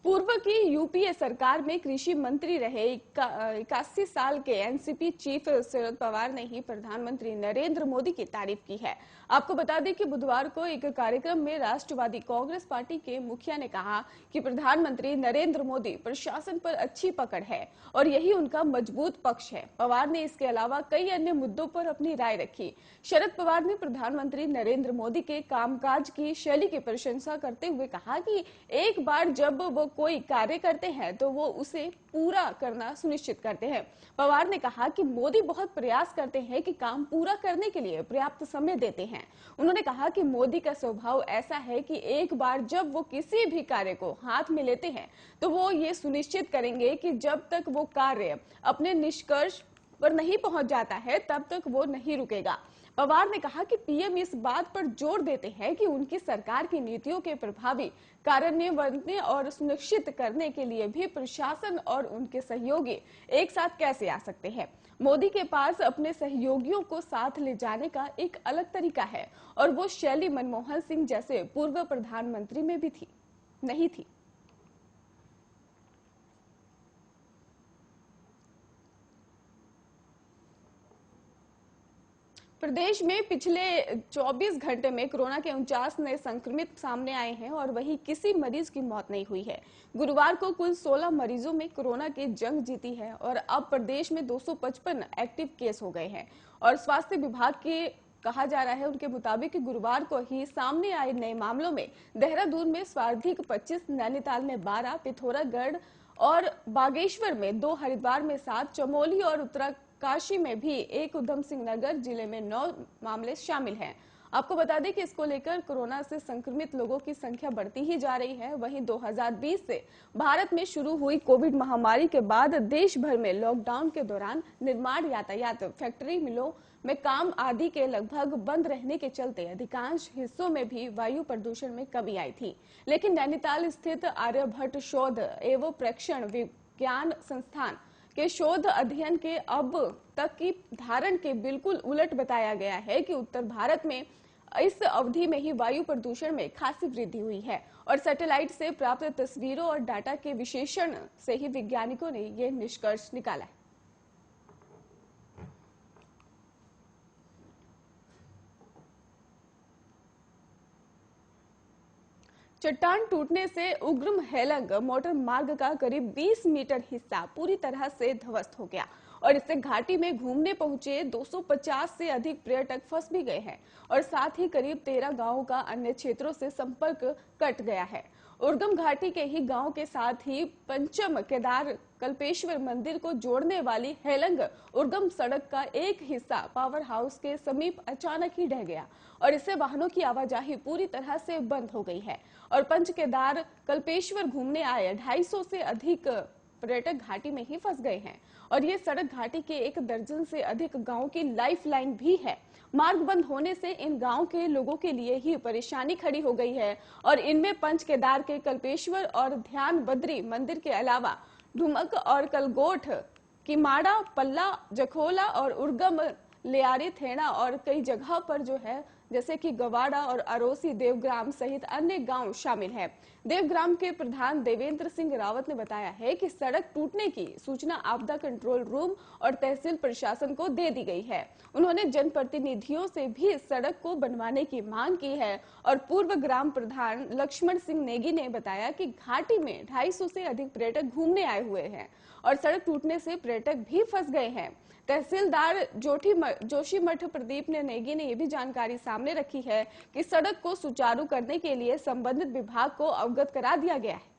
पूर्व की यूपीए सरकार में कृषि मंत्री रहे 81 साल के एनसीपी चीफ शरद पवार ने ही प्रधानमंत्री नरेंद्र मोदी की तारीफ की है। आपको बता दें कि बुधवार को एक कार्यक्रम में राष्ट्रवादी कांग्रेस पार्टी के मुखिया ने कहा कि प्रधानमंत्री नरेंद्र मोदी प्रशासन पर अच्छी पकड़ है और यही उनका मजबूत पक्ष है। पवार ने इसके अलावा कई अन्य मुद्दों पर अपनी राय रखी। शरद पवार ने प्रधानमंत्री नरेंद्र मोदी के कामकाज की शैली की प्रशंसा करते हुए कहा कि एक बार जब वो कोई कार्य करते हैं तो वो उसे पूरा करना सुनिश्चित करते हैं। पवार ने कहा कि मोदी बहुत प्रयास करते हैं कि काम पूरा करने के लिए पर्याप्त समय देते हैं। उन्होंने कहा कि मोदी का स्वभाव ऐसा है कि एक बार जब वो किसी भी कार्य को हाथ में लेते हैं तो वो ये सुनिश्चित करेंगे कि जब तक वो कार्य अपने निष्कर्ष पर नहीं पहुंच जाता है तब तक वो नहीं रुकेगा। पवार ने कहा कि पीएम इस बात पर जोर देते हैं कि उनकी सरकार की नीतियों के प्रभावी कार्यान्वयन और सुनिश्चित करने के लिए भी प्रशासन और उनके सहयोगी एक साथ कैसे आ सकते हैं। मोदी के पास अपने सहयोगियों को साथ ले जाने का एक अलग तरीका है और वो शैली मनमोहन सिंह जैसे पूर्व प्रधानमंत्री में भी नहीं थी। प्रदेश में पिछले 24 घंटे में कोरोना के 49 नए संक्रमित सामने आए हैं और वहीं किसी मरीज की मौत नहीं हुई है। गुरुवार को कुल 16 मरीजों में कोरोना की जंग जीती है और अब प्रदेश में 255 एक्टिव केस हो गए हैं और स्वास्थ्य विभाग के कहा जा रहा है उनके मुताबिक गुरुवार को ही सामने आए नए मामलों में देहरादून में सर्वाधिक 25, नैनीताल में 12, पिथौरागढ़ और बागेश्वर में 2, हरिद्वार में 7, चमोली और उत्तरकाशी में भी 1, उधम सिंह नगर जिले में 9 मामले शामिल हैं। आपको बता दें कि इसको लेकर कोरोना से संक्रमित लोगों की संख्या बढ़ती ही जा रही है। वहीं 2020 से भारत में शुरू हुई कोविड महामारी के बाद देश भर में लॉकडाउन के दौरान निर्माण, यातायात, फैक्ट्री, मिलों में काम आदि के लगभग बंद रहने के चलते अधिकांश हिस्सों में भी वायु प्रदूषण में कमी आई थी। लेकिन नैनीताल स्थित आर्यभट्ट शोध एवं प्रेक्षण विज्ञान संस्थान के शोध अध्ययन के अब तक की धारण के बिल्कुल उलट बताया गया है कि उत्तर भारत में इस अवधि में ही वायु प्रदूषण में खासी वृद्धि हुई है और सैटेलाइट से प्राप्त तस्वीरों और डाटा के विश्लेषण से ही वैज्ञानिकों ने यह निष्कर्ष निकाला है। चट्टान टूटने से उग्रम हेलंग मोटर मार्ग का करीब 20 मीटर हिस्सा पूरी तरह से ध्वस्त हो गया और इससे घाटी में घूमने पहुंचे 250 से अधिक पर्यटक फंस भी गए हैं और साथ ही करीब 13 गांवों का अन्य क्षेत्रों से संपर्क कट गया है। उर्गम घाटी के ही गांव के साथ ही पंचम केदार कल्पेश्वर मंदिर को जोड़ने वाली हेलंग उर्गम सड़क का एक हिस्सा पावर हाउस के समीप अचानक ही ढह गया और इससे वाहनों की आवाजाही पूरी तरह से बंद हो गई है और पंच केदार कल्पेश्वर घूमने आए 250 से अधिक पर्यटक घाटी में ही फंस गए हैं और ये सड़क घाटी के 1 दर्जन से अधिक गांवों की लाइफलाइन भी है। मार्ग बंद होने से इन गांव के लोगों के लिए ही परेशानी खड़ी हो गई है और इनमें पंच केदार के कल्पेश्वर और ध्यान बद्री मंदिर के अलावा ढुमक और कलगोठ, किमाड़ा, पल्ला, जखोला और उर्गम, लियारी, थेड़ा और कई जगह पर जो है जैसे कि गवाड़ा और अरोसी, देवग्राम सहित अन्य गांव शामिल है। देवग्राम के प्रधान देवेंद्र सिंह रावत ने बताया है कि सड़क टूटने की सूचना आपदा कंट्रोल रूम और तहसील प्रशासन को दे दी गई है। उन्होंने जनप्रतिनिधियों से भी इस सड़क को बनवाने की मांग की है और पूर्व ग्राम प्रधान लक्ष्मण सिंह नेगी ने बताया कि घाटी में 250 से अधिक पर्यटक घूमने आए हुए हैं और सड़क टूटने से पर्यटक भी फंस गए हैं। तहसीलदार जोशीमठ प्रदीप नेगी ने यह भी जानकारी सामने रखी है कि सड़क को सुचारू करने के लिए संबंधित विभाग को अवगत करा दिया गया है।